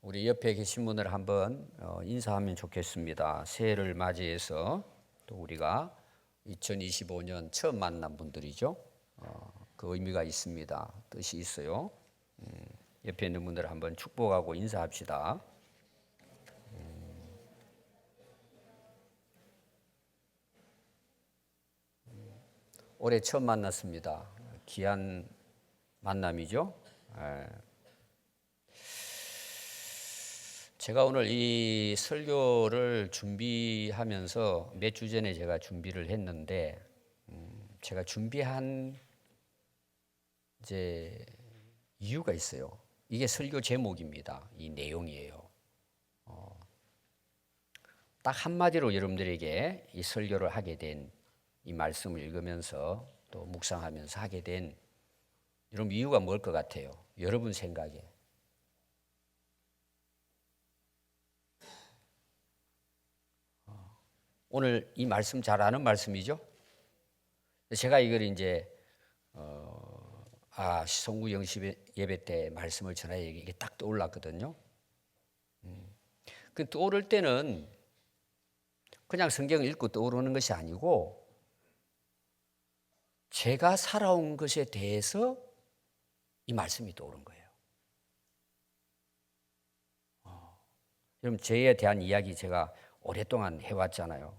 우리 옆에 계신 분을 한번 인사하면 좋겠습니다. 새해를 맞이해서 또 우리가 2025년 처음 만난 분들이죠. 그 의미가 있습니다. 뜻이 있어요. 옆에 있는 분들 한번 축복하고 인사합시다. 올해 처음 만났습니다. 귀한 만남이죠. 제가 오늘 이 설교를 준비하면서 몇 주 전에 제가 준비를 했는데 제가 준비한 이제 이유가 있어요. 이게 설교 제목입니다. 이 내용이에요. 딱 한마디로 여러분들에게 이 설교를 하게 된 이 말씀을 읽으면서 또 묵상하면서 하게 된 여러분 이유가 뭘 것 같아요? 여러분 생각에. 오늘 이 말씀 잘 아는 말씀이죠? 제가 이걸 이제 시성구 영십 예배 때 말씀을 전하여 이게 딱 떠올랐거든요. 그 떠오를 때는 그냥 성경을 읽고 떠오르는 것이 아니고 제가 살아온 것에 대해서 이 말씀이 떠오른 거예요. 여러분 저에 대한 이야기 제가 오랫동안 해왔잖아요.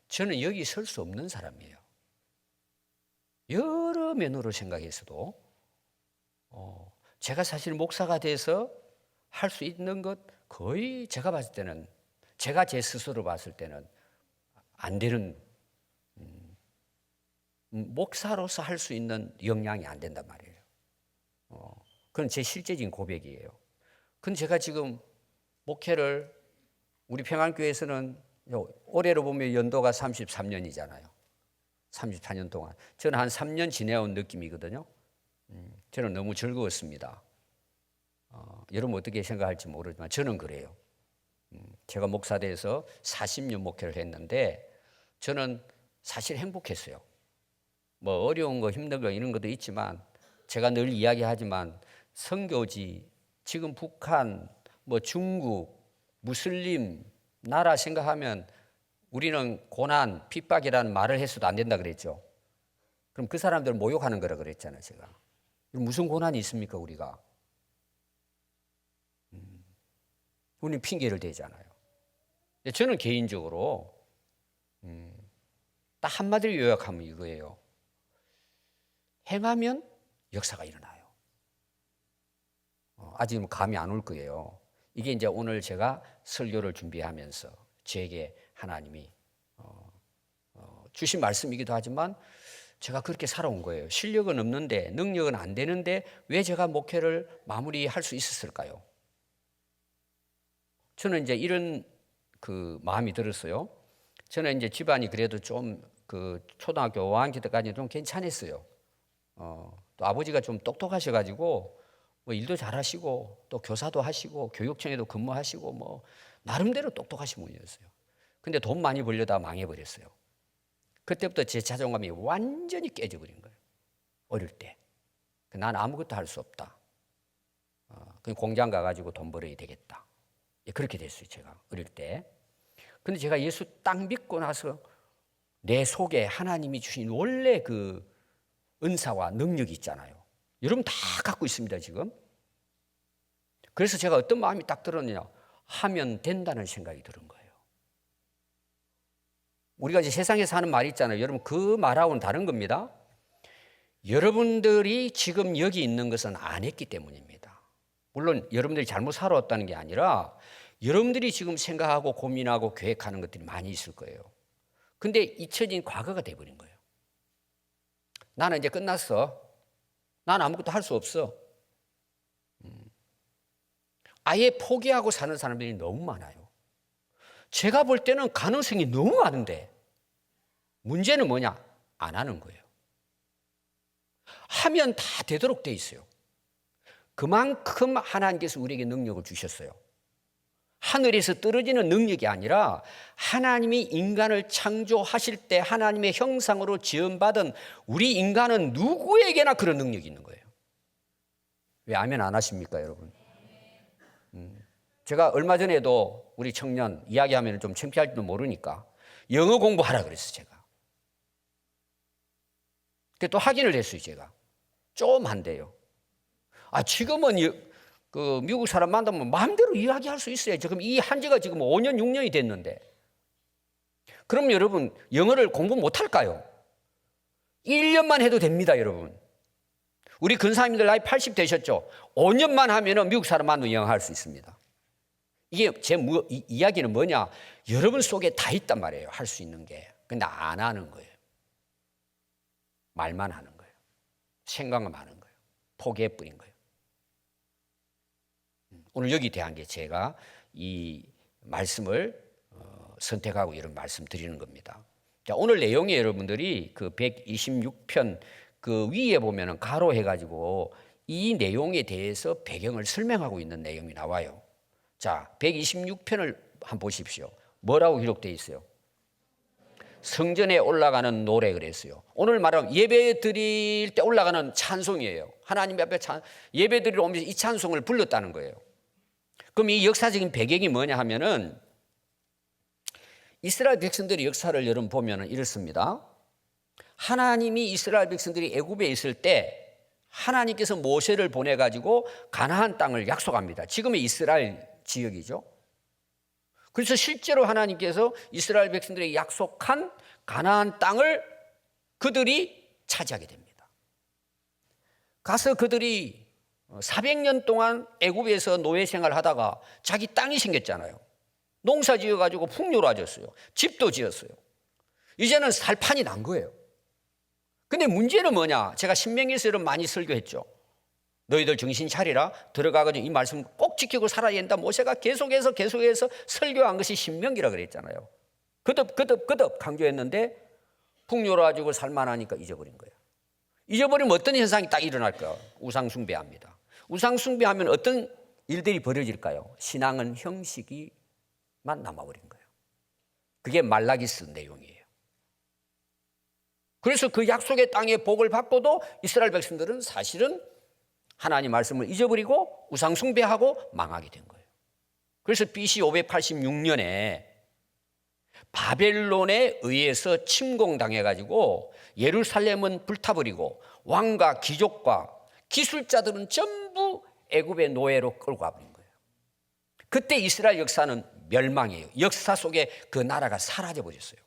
저는 여기 설 수 없는 사람이에요. 여러 면으로 생각해서도 제가 사실 목사가 돼서 할 수 있는 것 거의 제가 봤을 때는 제가 제 스스로 봤을 때는 안 되는 목사로서 할 수 있는 역량이 안 된단 말이에요. 그건 제 실제적인 고백이에요. 근데 제가 지금 목회를 우리 평안교회에서는 올해로 보면 연도가 33년이잖아요. 34년 동안. 저는 한 3년 지내온 느낌이거든요. 저는 너무 즐거웠습니다. 여러분 어떻게 생각할지 모르지만 저는 그래요. 제가 목사 돼서 40년 목회를 했는데 저는 사실 행복했어요. 뭐 어려운 거 힘든 거 이런 것도 있지만 제가 늘 이야기하지만 선교지, 지금 북한, 뭐 중국, 무슬림 나라 생각하면 우리는 고난, 핍박이라는 말을 했어도 안 된다 그랬죠. 그럼 그 사람들을 모욕하는 거라 그랬잖아요, 제가. 무슨 고난이 있습니까, 우리가? 우리는 핑계를 대잖아요. 저는 개인적으로 딱 한마디로 요약하면 이거예요. 행하면 역사가 일어나요. 아직은 감이 안 올 거예요. 이게 이제 오늘 제가 설교를 준비하면서 저에게 하나님이 주신 말씀이기도 하지만 제가 그렇게 살아온 거예요. 실력은 없는데 능력은 안 되는데 왜 제가 목회를 마무리할 수 있었을까요? 저는 이제 이런 그 마음이 들었어요. 저는 이제 집안이 그래도 좀 그 초등학교 5학년 때까지 좀 괜찮았어요. 또 아버지가 좀 똑똑하셔가지고 뭐 일도 잘하시고 또 교사도 하시고 교육청에도 근무하시고 뭐 나름대로 똑똑하신 분이었어요. 근데 돈 많이 벌려다 망해버렸어요. 그때부터 제 자존감이 완전히 깨져버린 거예요. 어릴 때. 난 아무것도 할 수 없다. 그냥 공장 가가지고 돈 벌어야 되겠다. 그렇게 됐어요, 제가 어릴 때. 근데 제가 예수 딱 믿고 나서 내 속에 하나님이 주신 원래 그 은사와 능력이 있잖아요. 여러분 다 갖고 있습니다, 지금. 그래서 제가 어떤 마음이 딱 들었느냐. 하면 된다는 생각이 들은 거예요. 우리가 이제 세상에서 하는 말이 있잖아요. 여러분 그 말하고는 다른 겁니다. 여러분들이 지금 여기 있는 것은 안 했기 때문입니다. 물론 여러분들이 잘못 살아왔다는 게 아니라 여러분들이 지금 생각하고 고민하고 계획하는 것들이 많이 있을 거예요. 근데 잊혀진 과거가 돼버린 거예요. 나는 이제 끝났어. 난 아무것도 할 수 없어. 아예 포기하고 사는 사람들이 너무 많아요. 제가 볼 때는 가능성이 너무 많은데 문제는 뭐냐? 안 하는 거예요. 하면 다 되도록 돼 있어요. 그만큼 하나님께서 우리에게 능력을 주셨어요. 하늘에서 떨어지는 능력이 아니라 하나님이 인간을 창조하실 때 하나님의 형상으로 지음받은 우리 인간은 누구에게나 그런 능력이 있는 거예요. 왜 아멘 안 하십니까, 여러분? 제가 얼마 전에도 우리 청년 이야기하면 좀 창피할지도 모르니까 영어 공부하라 그랬어요, 제가. 또 확인을 했어요, 제가. 좀 한대요. 지금은 그 미국 사람 만나면 마음대로 이야기할 수 있어요. 지금 이 한지가 지금 5년, 6년이 됐는데. 그럼 여러분, 영어를 공부 못할까요? 1년만 해도 됩니다, 여러분. 우리 근사님들 나이 80 되셨죠? 5년만 하면 미국 사람 만나면 영어 할 수 있습니다. 이게 이야기는 뭐냐? 여러분 속에 다 있단 말이에요, 할 수 있는 게. 근데 안 하는 거예요. 말만 하는 거예요. 생각만 하는 거예요. 포기해버린 거예요. 오늘 여기 대한 게 제가 이 말씀을 선택하고 이런 말씀 드리는 겁니다. 자, 오늘 내용이 여러분들이 그 126편 그 위에 보면은 가로 해가지고 이 내용에 대해서 배경을 설명하고 있는 내용이 나와요. 자, 126편을 한번 보십시오. 뭐라고 기록되어 있어요? 성전에 올라가는 노래 그랬어요. 오늘 말하면 예배 드릴 때 올라가는 찬송이에요. 하나님 앞에 예배 드리러 오면서 이 찬송을 불렀다는 거예요. 그럼 이 역사적인 배경이 뭐냐 하면은 이스라엘 백성들의 역사를 여러분 보면은 이렇습니다. 하나님이 이스라엘 백성들이 애굽에 있을 때 하나님께서 모세를 보내 가지고 가나안 땅을 약속합니다. 지금의 이스라엘 지역이죠. 그래서 실제로 하나님께서 이스라엘 백성들에게 약속한 가나안 땅을 그들이 차지하게 됩니다. 가서 그들이 400년 동안 애굽에서 노예 생활을 하다가 자기 땅이 생겼잖아요. 농사 지어가지고 풍요로워졌어요. 집도 지었어요. 이제는 살 판이 난 거예요. 근데 문제는 뭐냐? 제가 신명기에서 여러분 많이 설교했죠. 너희들 정신 차리라. 들어가가지고 이 말씀 꼭 지키고 살아야 된다. 모세가 계속해서 설교한 것이 신명기라 그랬잖아요. 거듭 강조했는데 풍요로워지고 살만하니까 잊어버린 거예요. 잊어버리면 어떤 현상이 딱 일어날까요? 우상숭배합니다. 우상숭배하면 어떤 일들이 벌어질까요? 신앙은 형식이만 남아버린 거예요. 그게 말라기스 내용이에요. 그래서 그 약속의 땅의 복을 받고도 이스라엘 백성들은 사실은 하나님 말씀을 잊어버리고 우상숭배하고 망하게 된 거예요. 그래서 BC 586년에 바벨론에 의해서 침공당해가지고 예루살렘은 불타버리고 왕과 귀족과 기술자들은 전부 애굽의 노예로 끌고 와버린 거예요. 그때 이스라엘 역사는 멸망이에요. 역사 속에 그 나라가 사라져버렸어요.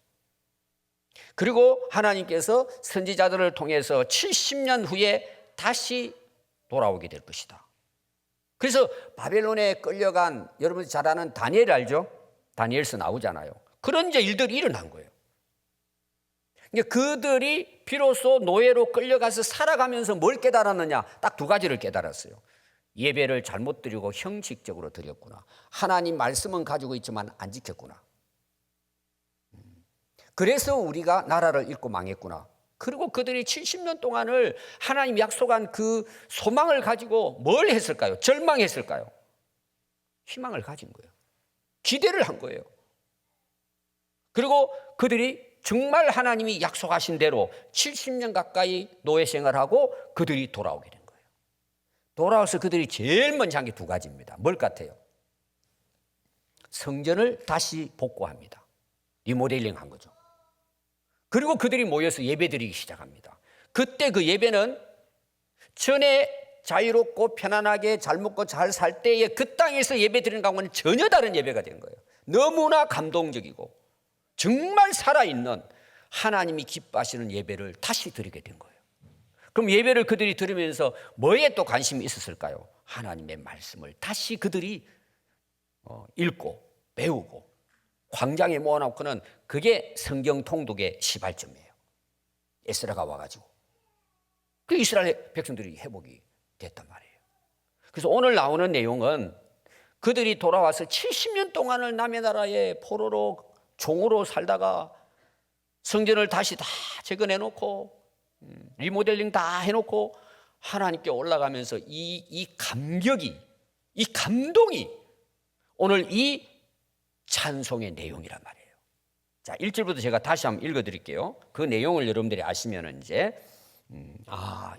그리고 하나님께서 선지자들을 통해서 70년 후에 다시 돌아오게 될 것이다. 그래서 바벨론에 끌려간 여러분이 잘 아는 다니엘 알죠? 다니엘서 나오잖아요. 그런 일들이 일어난 거예요. 그러니까 그들이 비로소 노예로 끌려가서 살아가면서 뭘 깨달았느냐? 딱 두 가지를 깨달았어요. 예배를 잘못 드리고 형식적으로 드렸구나. 하나님 말씀은 가지고 있지만 안 지켰구나. 그래서 우리가 나라를 잃고 망했구나. 그리고 그들이 70년 동안을 하나님 약속한 그 소망을 가지고 뭘 했을까요? 절망했을까요? 희망을 가진 거예요. 기대를 한 거예요. 그리고 그들이 정말 하나님이 약속하신 대로 70년 가까이 노예 생활하고 그들이 돌아오게 된 거예요. 돌아와서 그들이 제일 먼저 한 게 두 가지입니다. 뭘 같아요? 성전을 다시 복구합니다. 리모델링 한 거죠. 그리고 그들이 모여서 예배드리기 시작합니다. 그때 그 예배는 전에 자유롭고 편안하게 잘 먹고 잘 살 때에 그 땅에서 예배드리는 것과는 전혀 다른 예배가 된 거예요. 너무나 감동적이고 정말 살아있는 하나님이 기뻐하시는 예배를 다시 드리게 된 거예요. 그럼 예배를 그들이 들으면서 뭐에 또 관심이 있었을까요? 하나님의 말씀을 다시 그들이 읽고 배우고 광장에 모아놓고는 그게 성경 통독의 시발점이에요. 에스라가 와가지고 그 이스라엘 백성들이 회복이 됐단 말이에요. 그래서 오늘 나오는 내용은 그들이 돌아와서 70년 동안을 남의 나라에 포로로 종으로 살다가 성전을 다시 다 재건해놓고 리모델링 다 해놓고 하나님께 올라가면서 이 감격이, 이 감동이 오늘 이 찬송의 내용이란 말이에요. 자, 1절부터 제가 다시 한번 읽어드릴게요. 그 내용을 여러분들이 아시면 이제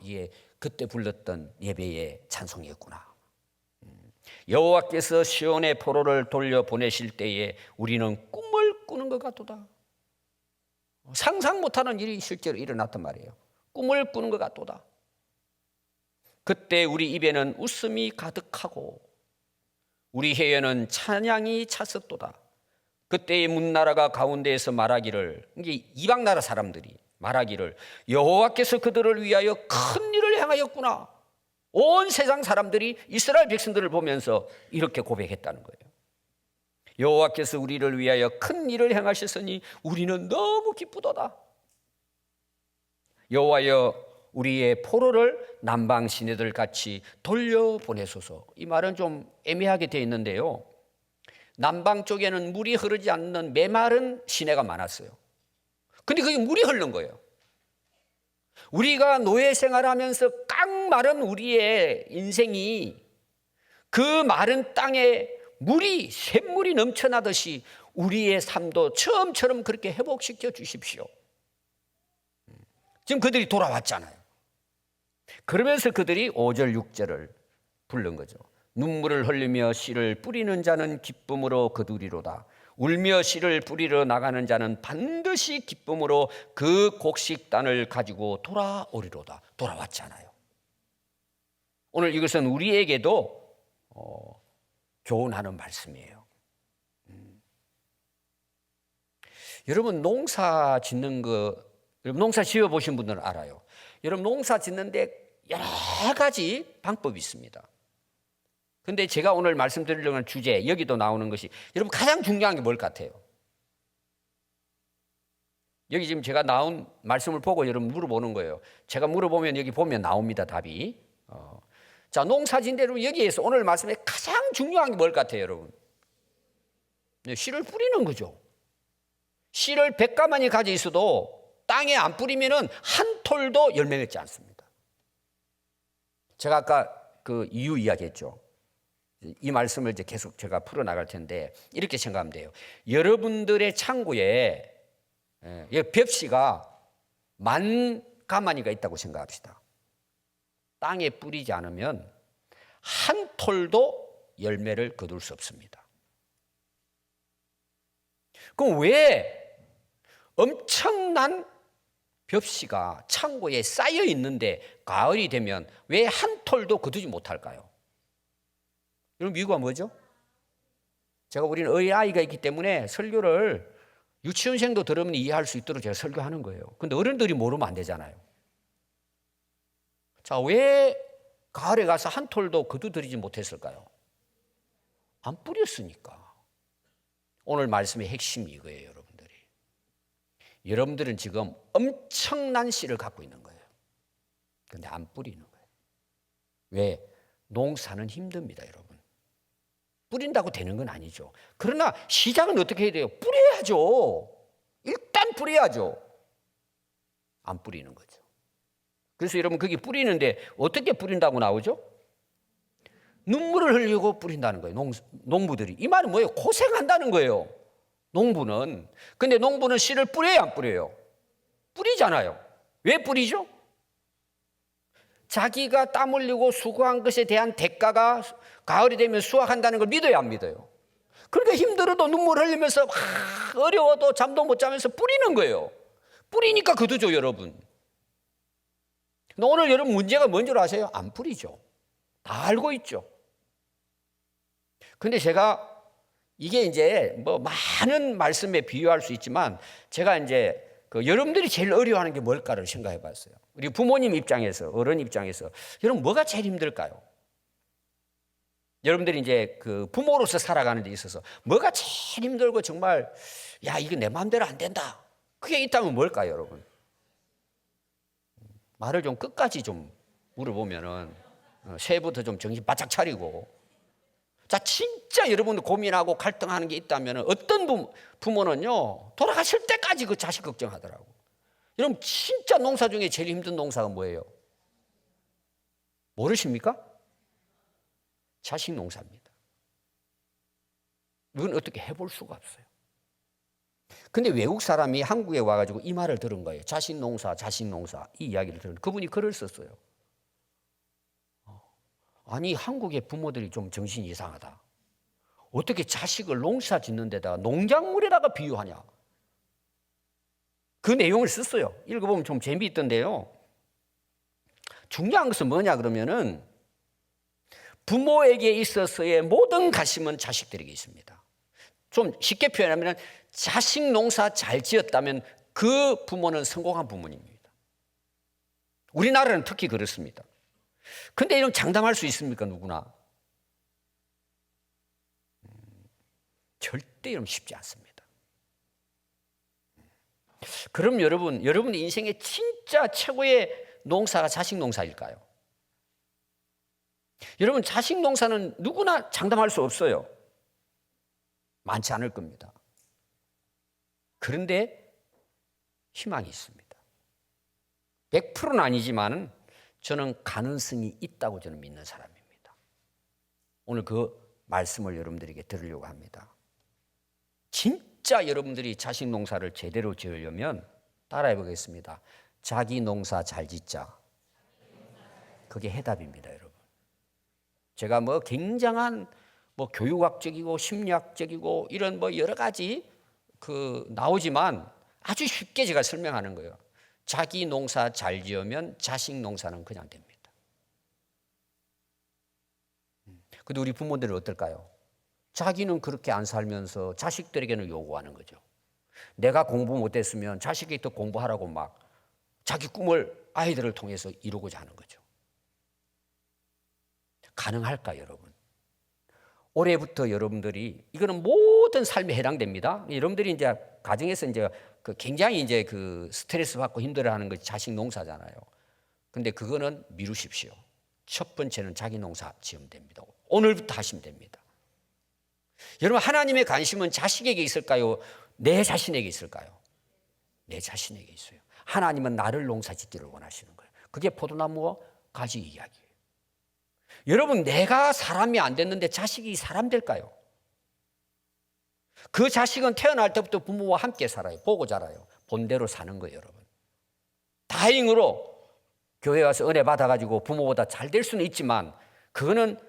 이게 그때 불렀던 예배의 찬송이었구나. 여호와께서 시온의 포로를 돌려보내실 때에 우리는 꿈을 꾸는 것 같도다. 상상 못하는 일이 실제로 일어났단 말이에요. 꿈을 꾸는 것 같도다. 그때 우리 입에는 웃음이 가득하고 우리 혀에는 찬양이 찼었도다. 그때의 문나라가 가운데에서 말하기를, 이게 이방 나라 사람들이 말하기를, 여호와께서 그들을 위하여 큰 일을 행하였구나. 온 세상 사람들이 이스라엘 백성들을 보면서 이렇게 고백했다는 거예요. 여호와께서 우리를 위하여 큰 일을 행하셨으니 우리는 너무 기쁘도다. 여호와여 우리의 포로를 남방 시내들 같이 돌려보내소서. 이 말은 좀 애매하게 되어 있는데요, 남방 쪽에는 물이 흐르지 않는 메마른 시내가 많았어요. 근데 그게 물이 흐르는 거예요. 우리가 노예 생활하면서 깡마른 우리의 인생이 그 마른 땅에 물이 샘물이 넘쳐나듯이 우리의 삶도 처음처럼 그렇게 회복시켜 주십시오. 지금 그들이 돌아왔잖아요. 그러면서 그들이 5절 6절을 부른 거죠. 눈물을 흘리며 씨를 뿌리는 자는 기쁨으로 거두리로다. 울며 씨를 뿌리러 나가는 자는 반드시 기쁨으로 그 곡식단을 가지고 돌아오리로다. 돌아왔잖아요. 오늘 이것은 우리에게도 교훈하는 말씀이에요. 여러분 농사 짓는 거, 여러분 농사 지어 보신 분들은 알아요. 여러분 농사 짓는데 여러 가지 방법이 있습니다. 근데 제가 오늘 말씀드리려는 주제, 여기도 나오는 것이, 여러분 가장 중요한 게 뭘 같아요? 여기 지금 제가 나온 말씀을 보고 여러분 물어보는 거예요. 제가 물어보면 여기 보면 나옵니다, 답이. 자, 농사진대로 여기에서 오늘 말씀에 가장 중요한 게 뭘 같아요, 여러분? 씨를 뿌리는 거죠. 씨를 100가마니 가져 있어도 땅에 안 뿌리면은 한 톨도 열매 맺지 않습니다. 제가 아까 그 이유 이야기했죠. 이 말씀을 이제 계속 제가 풀어나갈 텐데 이렇게 생각하면 돼요. 여러분들의 창고에 벽씨가 10,000가마니가 있다고 생각합시다. 땅에 뿌리지 않으면 한 톨도 열매를 거둘 수 없습니다. 그럼 왜 엄청난 벽씨가 창고에 쌓여 있는데 가을이 되면 왜 한 톨도 거두지 못할까요? 여러분 이유가 뭐죠? 제가 우리는 어린아이가 있기 때문에 설교를 유치원생도 들으면 이해할 수 있도록 제가 설교하는 거예요. 근데 어른들이 모르면 안 되잖아요. 자, 왜 가을에 가서 한 톨도 거두들이지 못했을까요? 안 뿌렸으니까. 오늘 말씀의 핵심이 이거예요, 여러분들이. 여러분들은 지금 엄청난 씨를 갖고 있는 거예요. 그런데 안 뿌리는 거예요. 왜? 농사는 힘듭니다, 여러분. 뿌린다고 되는 건 아니죠. 그러나 시작은 어떻게 해야 돼요? 뿌려야죠. 일단 뿌려야죠. 안 뿌리는 거죠. 그래서 여러분 거기 뿌리는데 어떻게 뿌린다고 나오죠? 눈물을 흘리고 뿌린다는 거예요. 농부들이. 이 말은 뭐예요? 고생한다는 거예요. 농부는. 근데 농부는 씨를 뿌려요, 안 뿌려요? 뿌리잖아요. 왜 뿌리죠? 자기가 땀 흘리고 수고한 것에 대한 대가가 가을이 되면 수확한다는 걸 믿어요, 안 믿어요? 그러니까 힘들어도 눈물 흘리면서 어려워도 잠도 못 자면서 뿌리는 거예요. 뿌리니까 거두죠, 여러분. 근데 오늘 여러분 문제가 뭔 줄 아세요? 안 뿌리죠. 다 알고 있죠. 근데 제가 이게 이제 뭐 많은 말씀에 비유할 수 있지만 제가 이제 여러분들이 제일 어려워하는 게 뭘까를 생각해 봤어요. 우리 부모님 입장에서, 어른 입장에서 여러분 뭐가 제일 힘들까요? 여러분들이 이제 그 부모로서 살아가는 데 있어서 뭐가 제일 힘들고 정말 야, 이거 내 마음대로 안 된다. 그게 있다면 뭘까요, 여러분? 말을 좀 끝까지 좀 물어보면은 새해부터 좀 정신 바짝 차리고. 자, 진짜 여러분들 고민하고 갈등하는 게 있다면 어떤 부모는요 돌아가실 때까지 그 자식 걱정하더라고. 여러분 진짜 농사 중에 제일 힘든 농사가 뭐예요? 모르십니까? 자식 농사입니다. 이건 어떻게 해볼 수가 없어요. 근데 외국 사람이 한국에 와가지고 이 말을 들은 거예요. 자식 농사, 자식 농사. 이 이야기를 들은, 그분이 글을 썼어요. 아니 한국의 부모들이 좀 정신이 이상하다. 어떻게 자식을 농사 짓는 데다가 농작물에다가 비유하냐. 그 내용을 썼어요. 읽어보면 좀 재미있던데요. 중요한 것은 뭐냐 그러면은 부모에게 있어서의 모든 가심은 자식들에게 있습니다. 좀 쉽게 표현하면 자식 농사 잘 지었다면 그 부모는 성공한 부모님입니다. 우리나라는 특히 그렇습니다. 근데 이런 장담할 수 있습니까 누구나? 절대 이러면 쉽지 않습니다. 그럼 여러분의 인생의 진짜 최고의 농사가 자식 농사일까요? 여러분 자식 농사는 누구나 장담할 수 없어요. 많지 않을 겁니다. 그런데 희망이 있습니다. 100%는 아니지만 저는 가능성이 있다고 저는 믿는 사람입니다. 오늘 그 말씀을 여러분들에게 들으려고 합니다. 진짜 여러분들이 자식 농사를 제대로 지으려면 따라해 보겠습니다. 자기 농사 잘 짓자. 그게 해답입니다, 여러분. 제가 뭐 굉장한 뭐 교육학적이고 심리학적이고 이런 뭐 여러 가지 나오지만 아주 쉽게 제가 설명하는 거예요. 자기 농사 잘 지으면 자식 농사는 그냥 됩니다. 근데 우리 부모들은 어떨까요? 자기는 그렇게 안 살면서 자식들에게는 요구하는 거죠. 내가 공부 못했으면 자식이 또 공부하라고 막 자기 꿈을 아이들을 통해서 이루고자 하는 거죠. 가능할까 여러분? 올해부터 여러분들이 이거는 모든 삶에 해당됩니다. 여러분들이 이제 가정에서 이제 굉장히 이제 스트레스 받고 힘들어하는 것이 자식 농사잖아요. 근데 그거는 미루십시오. 첫 번째는 자기 농사 지으면 됩니다. 오늘부터 하시면 됩니다. 여러분 하나님의 관심은 자식에게 있을까요? 내 자신에게 있을까요? 내 자신에게 있어요. 하나님은 나를 농사짓기를 원하시는 거예요. 그게 포도나무와 가지 이야기예요. 여러분 내가 사람이 안 됐는데 자식이 사람 될까요? 그 자식은 태어날 때부터 부모와 함께 살아요. 보고 자라요. 본대로 사는 거예요, 여러분. 다행으로 교회 와서 은혜 받아가지고 부모보다 잘 될 수는 있지만 그거는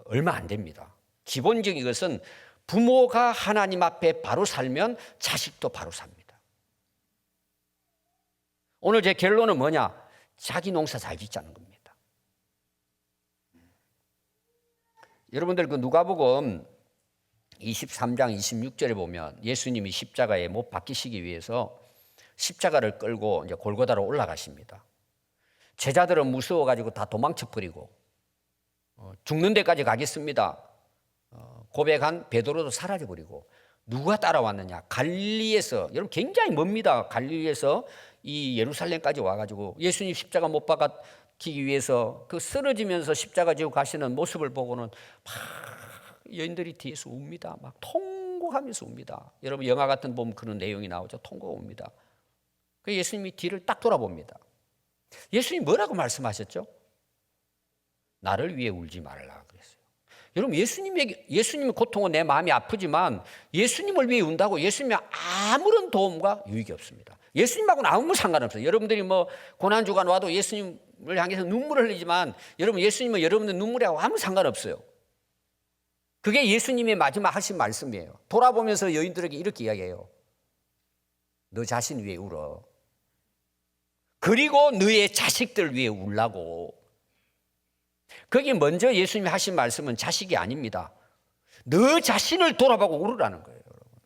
얼마 안 됩니다. 기본적인 것은 부모가 하나님 앞에 바로 살면 자식도 바로 삽니다. 오늘 제 결론은 뭐냐? 자기 농사 잘 짓자는 겁니다. 여러분들 누가복음 23장 26절에 보면 예수님이 십자가에 못 박히시기 위해서 십자가를 끌고 이제 골고다로 올라가십니다. 제자들은 무서워가지고 다 도망쳐 버리고 죽는 데까지 가겠습니다. 고백한 베드로도 사라져 버리고 누가 따라왔느냐? 갈릴리에서 여러분 굉장히 멉니다. 갈릴리에서 이 예루살렘까지 와가지고 예수님 십자가 못 박히기 위해서 쓰러지면서 십자가 지고 가시는 모습을 보고는 막 여인들이 뒤에서 웁니다. 막 통곡하면서 웁니다. 여러분 영화 같은 보면 그런 내용이 나오죠. 통곡 웁니다. 그 예수님이 뒤를 딱 돌아봅니다. 예수님 뭐라고 말씀하셨죠? 나를 위해 울지 말라 그랬어요. 여러분 예수님의 고통은 내 마음이 아프지만 예수님을 위해 운다고 예수님이 아무런 도움과 유익이 없습니다. 예수님하고는 아무 상관없어요. 여러분들이 뭐 고난주간 와도 예수님을 향해서 눈물을 흘리지만 여러분 예수님은 여러분들 눈물하고 아무 상관없어요. 그게 예수님의 마지막 하신 말씀이에요. 돌아보면서 여인들에게 이렇게 이야기해요. 너 자신 위해 울어. 그리고 너의 자식들 위해 울라고. 거기 먼저 예수님이 하신 말씀은 자식이 아닙니다. 너 자신을 돌아보고 울으라는 거예요. 여러분.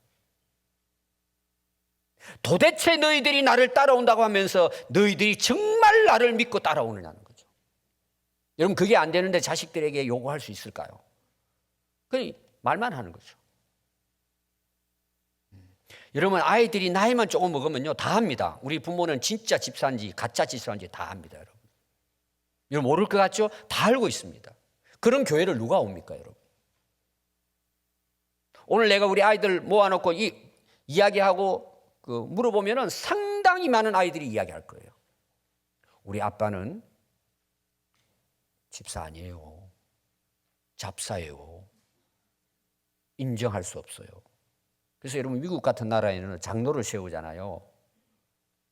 도대체 너희들이 나를 따라온다고 하면서 너희들이 정말 나를 믿고 따라오느냐는 거죠. 여러분 그게 안 되는데 자식들에게 요구할 수 있을까요? 그냥 말만 하는 거죠. 여러분 아이들이 나이만 조금 먹으면요 다 합니다. 우리 부모는 진짜 집사인지 가짜 집사인지 다 합니다. 여러분. 여러분 모를 것 같죠? 다 알고 있습니다. 그런 교회를 누가 옵니까 여러분? 오늘 내가 우리 아이들 모아놓고 이야기하고 물어보면 상당히 많은 아이들이 이야기할 거예요. 우리 아빠는 집사 아니에요. 잡사예요. 인정할 수 없어요. 그래서 여러분 미국 같은 나라에는 장로를 세우잖아요.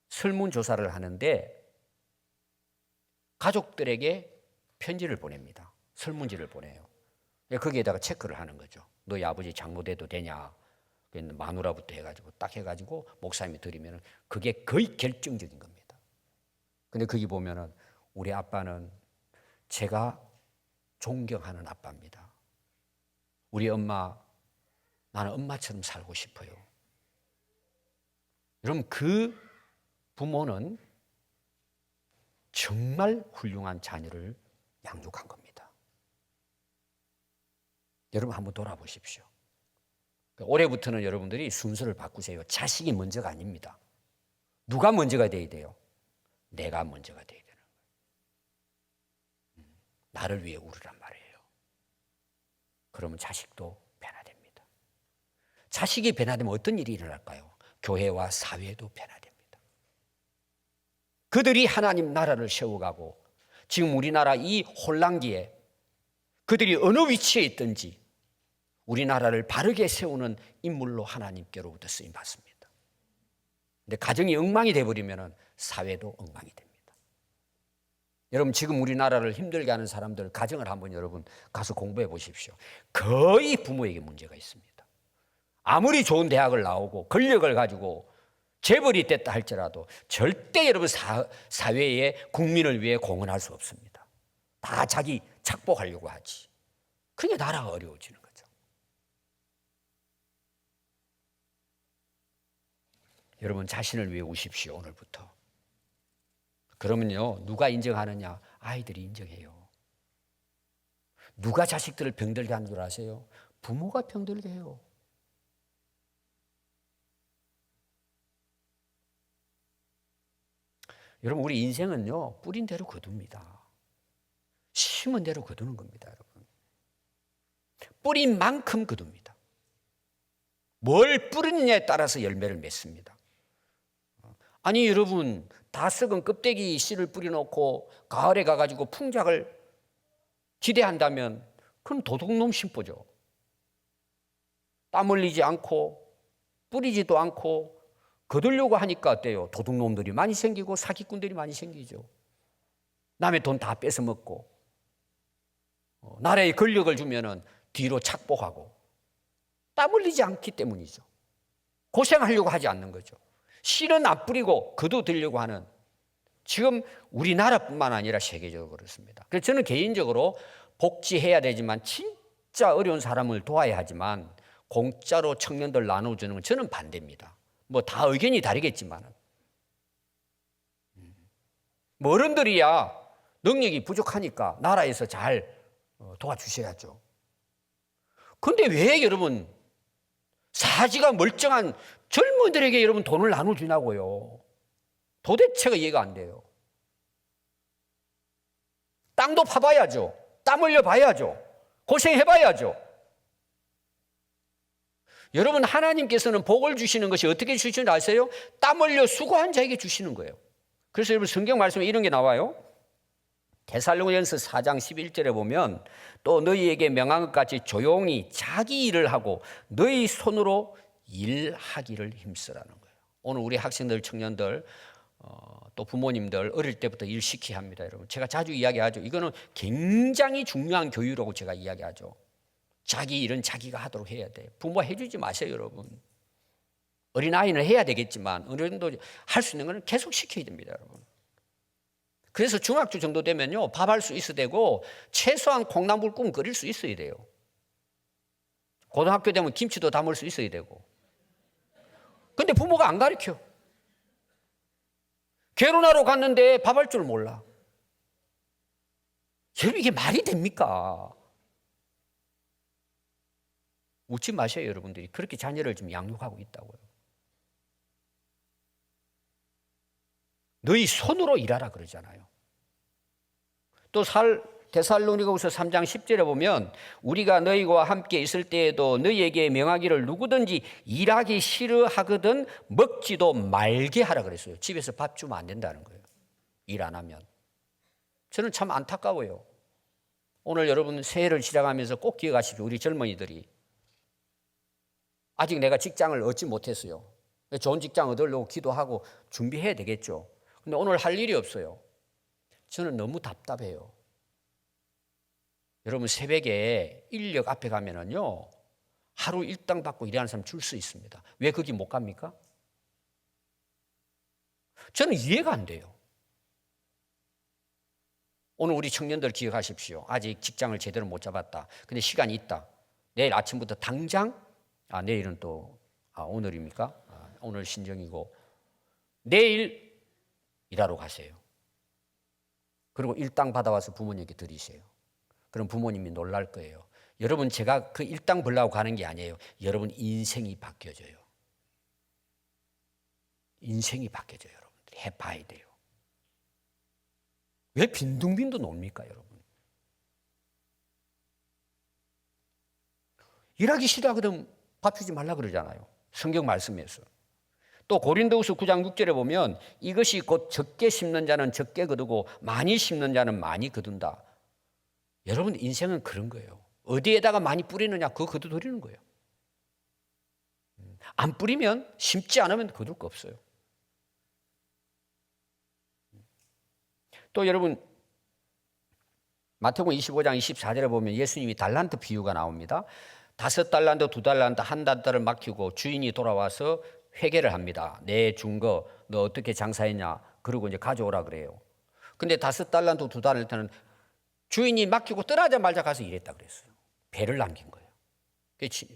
설문조사를 하는데 가족들에게 편지를 보냅니다. 설문지를 보내요. 거기에다가 체크를 하는 거죠. 너희 아버지 장로돼도 되냐? 마누라부터 해가지고 딱 해가지고 목사님이 드리면 그게 거의 결정적인 겁니다. 근데 거기 보면은 우리 아빠는 제가 존경하는 아빠입니다. 우리 엄마, 나는 엄마처럼 살고 싶어요. 여러분, 그 부모는 정말 훌륭한 자녀를 양육한 겁니다. 여러분 한번 돌아보십시오. 올해부터는 여러분들이 순서를 바꾸세요. 자식이 먼저가 아닙니다. 누가 먼저가 돼야 돼요? 내가 먼저가 돼야 되는 거예요. 나를 위해 울으란 말이에요. 그러면 자식도 변화됩니다. 자식이 변화되면 어떤 일이 일어날까요? 교회와 사회도 변화됩니다. 그들이 하나님 나라를 세워가고 지금 우리나라 이 혼란기에 그들이 어느 위치에 있든지 우리나라를 바르게 세우는 인물로 하나님께로부터 쓰임 받습니다. 근데 가정이 엉망이 되어버리면 사회도 엉망이 됩니다. 여러분 지금 우리나라를 힘들게 하는 사람들 가정을 한번 여러분 가서 공부해 보십시오. 거의 부모에게 문제가 있습니다. 아무리 좋은 대학을 나오고 권력을 가지고 재벌이 됐다 할지라도 절대 여러분 사회에 국민을 위해 공헌할 수 없습니다. 다 자기 착복하려고 하지. 그게 나라가 어려워지는 거죠. 여러분 자신을 위해 우십시오. 오늘부터. 그러면요 누가 인정하느냐? 아이들이 인정해요. 누가 자식들을 병들게 하는 줄 아세요? 부모가 병들게 해요. 여러분 우리 인생은요 뿌린 대로 거둡니다. 심은 대로 거두는 겁니다. 여러분 뿌린 만큼 거둡니다. 뭘 뿌리느냐에 따라서 열매를 맺습니다. 아니 여러분 다 썩은 껍데기 씨를 뿌려놓고 가을에 가가지고 풍작을 기대한다면 그건 도둑놈 심보죠. 땀 흘리지 않고 뿌리지도 않고 거두려고 하니까 어때요? 도둑놈들이 많이 생기고 사기꾼들이 많이 생기죠. 남의 돈 다 뺏어 먹고 나라에 권력을 주면은 뒤로 착복하고 땀 흘리지 않기 때문이죠. 고생하려고 하지 않는 거죠. 씨는 안 뿌리고 거두들려고 하는 지금 우리나라뿐만 아니라 세계적으로 그렇습니다. 그래서 저는 개인적으로 복지해야 되지만 진짜 어려운 사람을 도와야 하지만 공짜로 청년들 나눠주는 건 저는 반대입니다. 뭐 다 의견이 다르겠지만 뭐 어른들이야 능력이 부족하니까 나라에서 잘 도와주셔야죠. 그런데 왜 여러분 사지가 멀쩡한 젊은이들에게 여러분 돈을 나눠주냐고요. 도대체가 이해가 안 돼요. 땅도 파봐야죠. 땀 흘려 봐야죠. 고생해봐야죠. 여러분 하나님께서는 복을 주시는 것이 어떻게 주시는지 아세요? 땀 흘려 수고한 자에게 주시는 거예요. 그래서 여러분 성경 말씀에 이런 게 나와요. 데살로니가전서 4장 11절에 보면 또 너희에게 명한 것 같이 조용히 자기 일을 하고 너희 손으로 일하기를 힘쓰라는 거예요. 오늘 우리 학생들, 청년들, 또 부모님들 어릴 때부터 일 시켜야 합니다. 여러분 제가 자주 이야기하죠. 이거는 굉장히 중요한 교육이라고 제가 이야기하죠. 자기 일은 자기가 하도록 해야 돼. 부모 해주지 마세요, 여러분. 어린아이는 해야 되겠지만 어른도 할 수 있는 건 계속 시켜야 됩니다, 여러분. 그래서 중학교 정도 되면요 밥할 수 있어야 되고 최소한 콩나물국은 끓일 수 있어야 돼요. 고등학교 되면 김치도 담을 수 있어야 되고. 근데 부모가 안 가르쳐. 결혼하러 갔는데 밥할 줄 몰라. 여러분 이게 말이 됩니까? 웃지 마세요, 여러분들이. 그렇게 자녀를 좀 양육하고 있다고요. 너희 손으로 일하라 그러잖아요. 또 데살로니가후서 3장 10절에 보면 우리가 너희와 함께 있을 때에도 너희에게 명하기를 누구든지 일하기 싫어하거든 먹지도 말게 하라 그랬어요. 집에서 밥 주면 안 된다는 거예요. 일 안 하면. 저는 참 안타까워요. 오늘 여러분 새해를 시작하면서 꼭 기억하십시오. 우리 젊은이들이. 아직 내가 직장을 얻지 못했어요. 좋은 직장 얻으려고 기도하고 준비해야 되겠죠. 근데 오늘 할 일이 없어요. 저는 너무 답답해요. 여러분 새벽에 인력 앞에 가면은요 하루 일당 받고 일하는 사람 줄 수 있습니다. 왜 거기 못 갑니까? 저는 이해가 안 돼요. 오늘 우리 청년들 기억하십시오. 아직 직장을 제대로 못 잡았다. 근데 시간이 있다. 내일 아침부터 당장 내일은 또 오늘입니까? 오늘 신정이고 내일 일하러 가세요. 그리고 일당 받아와서 부모님께 드리세요. 그럼 부모님이 놀랄 거예요. 여러분 제가 그 일당 벌려고 가는 게 아니에요. 여러분 인생이 바뀌어져요. 인생이 바뀌어져요. 여러분들이 해봐야 돼요. 왜 빈둥빈둥 놉니까 여러분? 일하기 싫어하거든 밥 주지 말라 그러잖아요. 성경 말씀에서. 또 고린도후서 9장 6절에 보면 이것이 곧 적게 심는 자는 적게 거두고 많이 심는 자는 많이 거둔다. 여러분 인생은 그런 거예요. 어디에다가 많이 뿌리느냐 그거 거두드리는 거예요. 안 뿌리면 심지 않으면 거둘 거 없어요. 또 여러분 마태복음 25장 24절에 보면 예수님이 달란트 비유가 나옵니다. 5달란트, 2달란트, 1달란트를 맡기고 주인이 돌아와서 회개를 합니다. 내 준 거 너 어떻게 장사했냐? 그러고 이제 가져오라 그래요. 근데 5달란트, 2달란트는 주인이 맡기고 떠나자 말자 가서 일했다 그랬어요. 배를 남긴 거예요.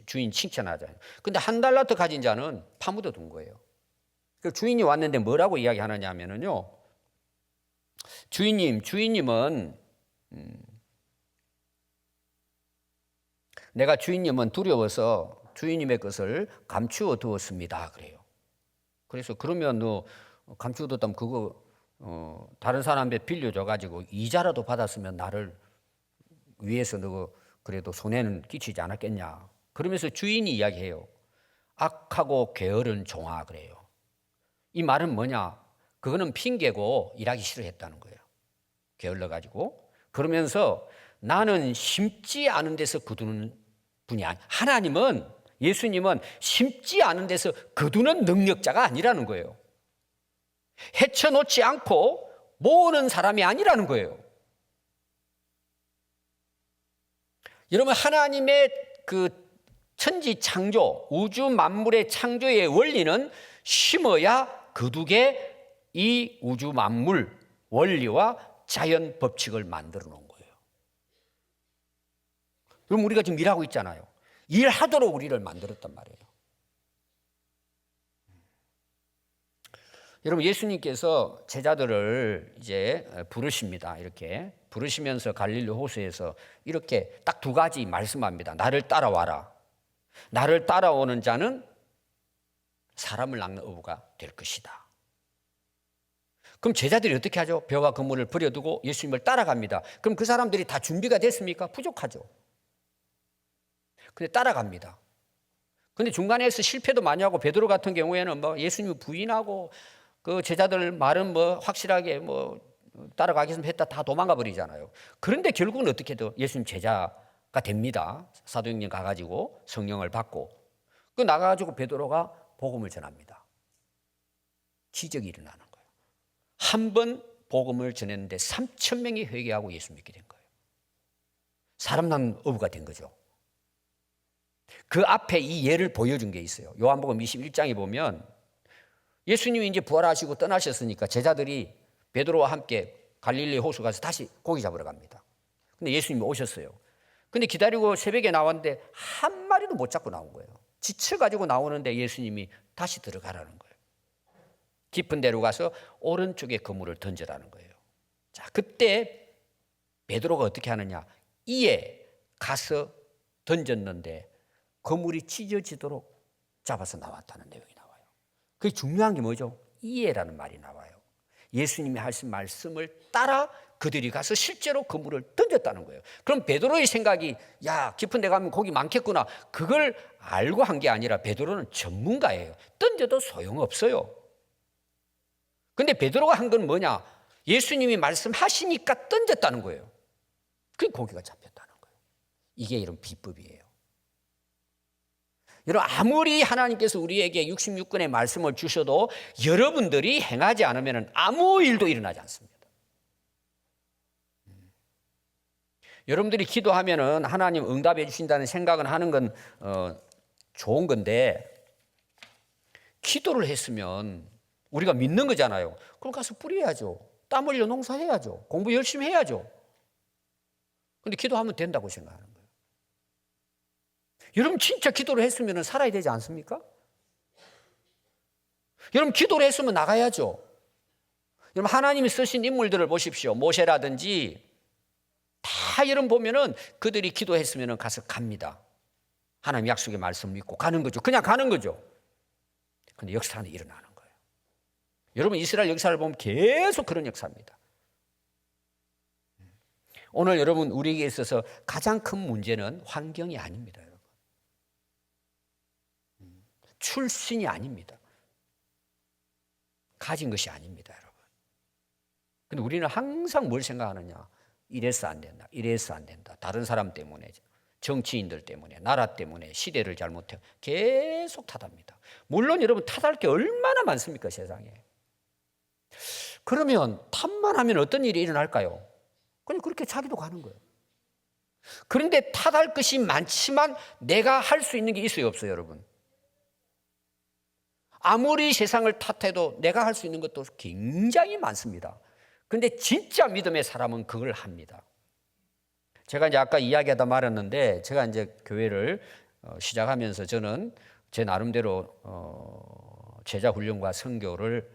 주인 칭찬하잖아요. 근데 1달란트 가진 자는 파묻어 둔 거예요. 그 주인이 왔는데 뭐라고 이야기하느냐 하면은요. 주인님은 내가 주인님은 두려워서 주인님의 것을 감추어 두었습니다. 그래요. 그래서 그러면 너 감추어 뒀다면 그거 다른 사람한테 빌려줘가지고 이자라도 받았으면 나를 위해서 너 그래도 손해는 끼치지 않았겠냐. 그러면서 주인이 이야기해요. 악하고 게으른 종아 그래요. 이 말은 뭐냐? 그거는 핑계고 일하기 싫어했다는 거예요. 게을러가지고. 그러면서 나는 심지 않은 데서 거두는 분이 아니야. 하나님은 예수님은 심지 않은 데서 거두는 능력자가 아니라는 거예요. 헤쳐놓지 않고 모으는 사람이 아니라는 거예요. 여러분 하나님의 그 천지 창조, 우주 만물의 창조의 원리는 심어야 거두게 이 우주 만물 원리와 자연 법칙을 만들어 놓은 거예요. 그럼 우리가 지금 일하고 있잖아요. 일하도록 우리를 만들었단 말이에요. 여러분 예수님께서 제자들을 이제 부르십니다. 이렇게 부르시면서 갈릴리 호수에서 이렇게 딱 2가지 말씀합니다. 나를 따라와라. 나를 따라오는 자는 사람을 낚는 어부가 될 것이다. 그럼 제자들이 어떻게 하죠? 벼와 그물을 버려두고 예수님을 따라갑니다. 그럼 그 사람들이 다 준비가 됐습니까? 부족하죠. 근데 따라갑니다. 근데 중간에서 실패도 많이 하고 베드로 같은 경우에는 뭐 예수님을 부인하고 그 제자들 말은 뭐 확실하게 뭐 따라가겠으면 했다 다 도망가 버리잖아요. 그런데 결국은 어떻게 해도 예수님 제자가 됩니다. 사도행전 가가지고 성령을 받고 그 나가가지고 베드로가 복음을 전합니다. 기적이 일어나는 거예요. 한 번 복음을 전했는데 3,000명이 회개하고 예수 믿게 된 거예요. 사람 낳는 어부가 된 거죠. 그 앞에 이 예를 보여준 게 있어요. 요한복음 21장에 보면 예수님이 이제 부활하시고 떠나셨으니까 제자들이 베드로와 함께 갈릴리 호수 가서 다시 고기 잡으러 갑니다. 근데 예수님이 오셨어요. 근데 기다리고 새벽에 나왔는데 한 마리도 못 잡고 나온 거예요. 지쳐가지고 나오는데 예수님이 다시 들어가라는 거예요. 깊은 데로 가서 오른쪽에 그물을 던져라는 거예요. 자, 그때 베드로가 어떻게 하느냐? 이에 가서 던졌는데 그물이 찢어지도록 잡아서 나왔다는 내용이 나와요. 그게 중요한 게 뭐죠? 이에라는 말이 나와요. 예수님이 하신 말씀을 따라 그들이 가서 실제로 그물을 던졌다는 거예요. 그럼 베드로의 생각이 야 깊은 데 가면 고기 많겠구나. 그걸 알고 한 게 아니라 베드로는 전문가예요. 던져도 소용없어요. 근데 베드로가 한 건 뭐냐? 예수님이 말씀하시니까 던졌다는 거예요. 그게 고기가 잡혔다는 거예요. 이게 이런 비법이에요. 여러분 아무리 하나님께서 우리에게 66권의 말씀을 주셔도 여러분들이 행하지 않으면 아무 일도 일어나지 않습니다. 여러분들이 기도하면은 하나님 응답해 주신다는 생각은 하는 건 좋은 건데, 기도를 했으면 우리가 믿는 거잖아요. 그럼 가서 뿌려야죠. 땀 흘려 농사해야죠. 공부 열심히 해야죠. 근데 기도하면 된다고 생각하는 거예요. 여러분 진짜 기도를 했으면 살아야 되지 않습니까? 여러분 기도를 했으면 나가야죠. 여러분 하나님이 쓰신 인물들을 보십시오. 모세라든지 다 여러분 보면은 그들이 기도했으면 가서 갑니다. 하나님 약속의 말씀 믿고 가는 거죠. 그냥 가는 거죠. 근데 역사는 일어나는 거예요. 여러분 이스라엘 역사를 보면 계속 그런 역사입니다. 오늘 여러분 우리에게 있어서 가장 큰 문제는 환경이 아닙니다. 여러분. 출신이 아닙니다. 가진 것이 아닙니다. 여러분. 근데 우리는 항상 뭘 생각하느냐. 이래서 안 된다. 이래서 안 된다. 다른 사람 때문에, 정치인들 때문에, 나라 때문에, 시대를 잘못해 계속 탓합니다. 물론 여러분 탓할 게 얼마나 많습니까 세상에. 그러면 탓만 하면 어떤 일이 일어날까요? 그냥 그렇게 자기도 가는 거예요. 그런데 탓할 것이 많지만 내가 할 수 있는 게 있어요 없어요 여러분? 아무리 세상을 탓해도 내가 할 수 있는 것도 굉장히 많습니다. 그런데 진짜 믿음의 사람은 그걸 합니다. 제가 이제 아까 이야기하다 말았는데, 제가 이제 교회를 시작하면서 저는 제 나름대로 제자 훈련과 선교를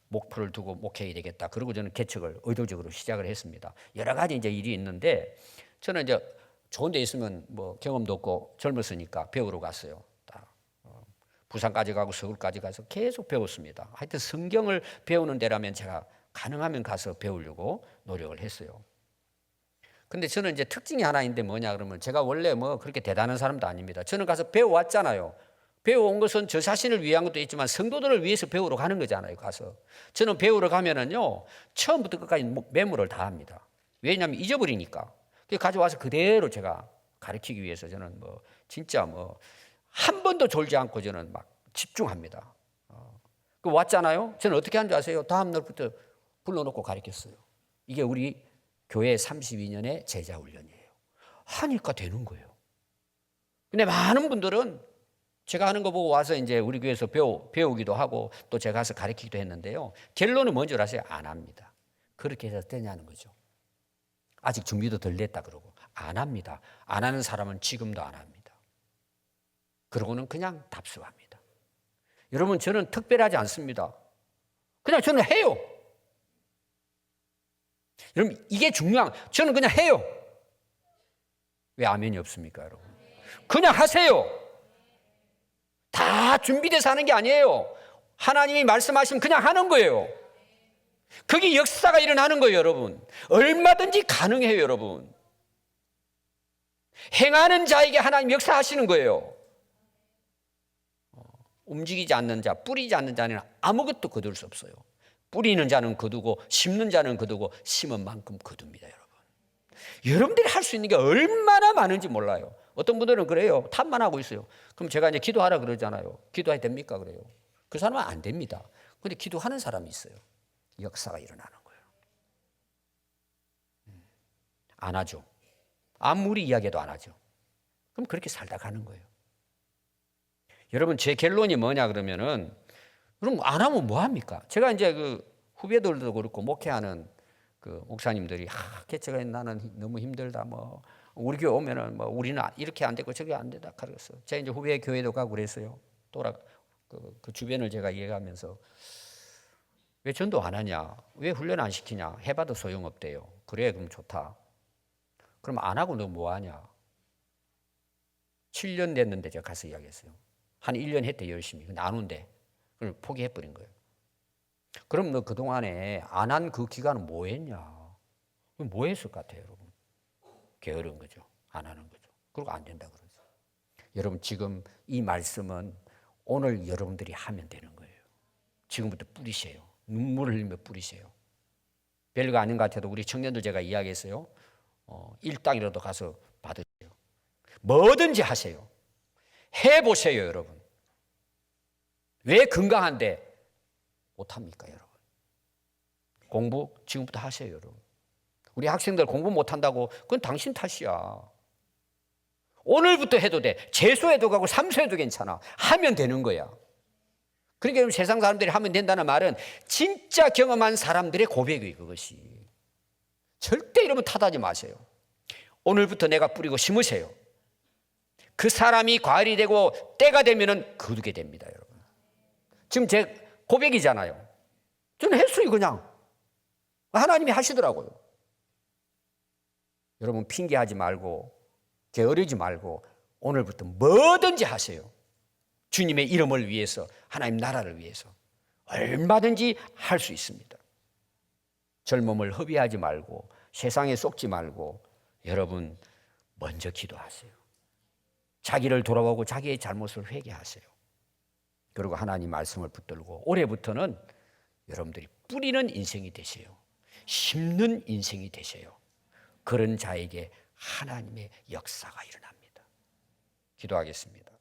목표를 두고 목회해야 되겠다. 그리고 저는 개척을 의도적으로 시작을 했습니다. 여러 가지 이제 일이 있는데, 저는 이제 좋은 데 있으면 뭐 경험도 없고 젊었으니까 배우러 갔어요. 부산까지 가고 서울까지 가서 계속 배웠습니다. 하여튼 성경을 배우는 데라면 제가 가능하면 가서 배우려고 노력을 했어요. 근데 저는 이제 특징이 하나 있는데 뭐냐 그러면, 제가 원래 뭐 그렇게 대단한 사람도 아닙니다. 저는 가서 배워왔잖아요. 배워온 것은 저 자신을 위한 것도 있지만 성도들을 위해서 배우러 가는 거잖아요. 가서 저는 배우러 가면은요 처음부터 끝까지 매물을 다 합니다. 왜냐하면 잊어버리니까. 가져와서 그대로 제가 가르치기 위해서 저는 뭐 진짜 뭐 한 번도 졸지 않고 저는 막 집중합니다. 그 왔잖아요. 저는 어떻게 하는 줄 아세요? 다음 날부터 불러놓고 가르쳤어요. 이게 우리 교회 32년의 제자 훈련이에요. 하니까 되는 거예요. 근데 많은 분들은 제가 하는 거 보고 와서 이제 우리 교회에서 배우기도 하고 또 제가 가서 가르치기도 했는데요. 결론은 뭔지 아세요? 안 합니다. 그렇게 해서 되냐는 거죠. 아직 준비도 덜 됐다 그러고 안 합니다. 안 하는 사람은 지금도 안 합니다. 그러고는 그냥 답습합니다. 여러분 저는 특별하지 않습니다. 그냥 저는 해요. 여러분 이게 중요한, 저는 그냥 해요. 왜 아멘이 없습니까 여러분? 그냥 하세요. 다 준비돼서 하는 게 아니에요. 하나님이 말씀하시면 그냥 하는 거예요. 그게 역사가 일어나는 거예요 여러분. 얼마든지 가능해요 여러분. 행하는 자에게 하나님 역사하시는 거예요. 움직이지 않는 자, 뿌리지 않는 자는 아무것도 거둘 수 없어요. 뿌리는 자는 거두고 심는 자는 거두고 심은 만큼 거둡니다 여러분. 여러분들이 할 수 있는 게 얼마나 많은지 몰라요. 어떤 분들은 그래요. 탓만 하고 있어요. 그럼 제가 이제 기도하라 그러잖아요. 기도해야 됩니까 그래요? 그 사람은 안 됩니다. 그런데 기도하는 사람이 있어요. 역사가 일어나는 거예요. 안 하죠. 아무리 이야기해도 안 하죠. 그럼 그렇게 살다 가는 거예요. 여러분 제 결론이 뭐냐 그러면은, 그럼 안 하면 뭐 합니까? 제가 이제 그 후배들도 그렇고 목회하는 그 목사님들이 개척에 나는 너무 힘들다, 뭐 우리 교회 오면은 뭐 우리는 이렇게 안 되고 저게 안 된다 그랬어. 제가 이제 후배 교회도 가고 그랬어요. 그 주변을 제가 이해가면서 왜 전도 안 하냐? 왜 훈련 안 시키냐? 해봐도 소용없대요. 그래 그럼 좋다. 그럼 안 하고 너 뭐 하냐? 7년 됐는데 제가 가서 이야기했어요. 한 1년 했대 열심히. 근데 안 온대. 그걸 포기해버린 거예요. 그럼 너 그동안에 안 한 그 기간은 뭐 했냐? 뭐 했을 것 같아요 여러분? 게으른 거죠. 안 하는 거죠. 그리고 안 된다 그러죠. 여러분 지금 이 말씀은 오늘 여러분들이 하면 되는 거예요. 지금부터 뿌리세요. 눈물을 흘리며 뿌리세요. 별거 아닌 것 같아도 우리 청년들 제가 이야기했어요. 일당이라도 가서 받으세요. 뭐든지 하세요. 해보세요 여러분. 왜 건강한데 못합니까 여러분? 공부 지금부터 하세요 여러분. 우리 학생들 공부 못한다고 그건 당신 탓이야. 오늘부터 해도 돼. 재수해도 가고 삼수해도 괜찮아. 하면 되는 거야. 그러니까 세상 사람들이 하면 된다는 말은 진짜 경험한 사람들의 고백이에요. 그것이. 절대 이러면 탓하지 마세요. 오늘부터 내가 뿌리고 심으세요. 그 사람이 과일이 되고 때가 되면은 거두게 됩니다, 여러분. 지금 제 고백이잖아요. 저는 했어요, 그냥. 하나님이 하시더라고요. 여러분 핑계하지 말고 게으르지 말고 오늘부터 뭐든지 하세요. 주님의 이름을 위해서, 하나님 나라를 위해서 얼마든지 할 수 있습니다. 젊음을 허비하지 말고 세상에 속지 말고 여러분 먼저 기도하세요. 자기를 돌아보고 자기의 잘못을 회개하세요. 그리고 하나님 말씀을 붙들고 올해부터는 여러분들이 뿌리는 인생이 되세요. 심는 인생이 되세요. 그런 자에게 하나님의 역사가 일어납니다. 기도하겠습니다.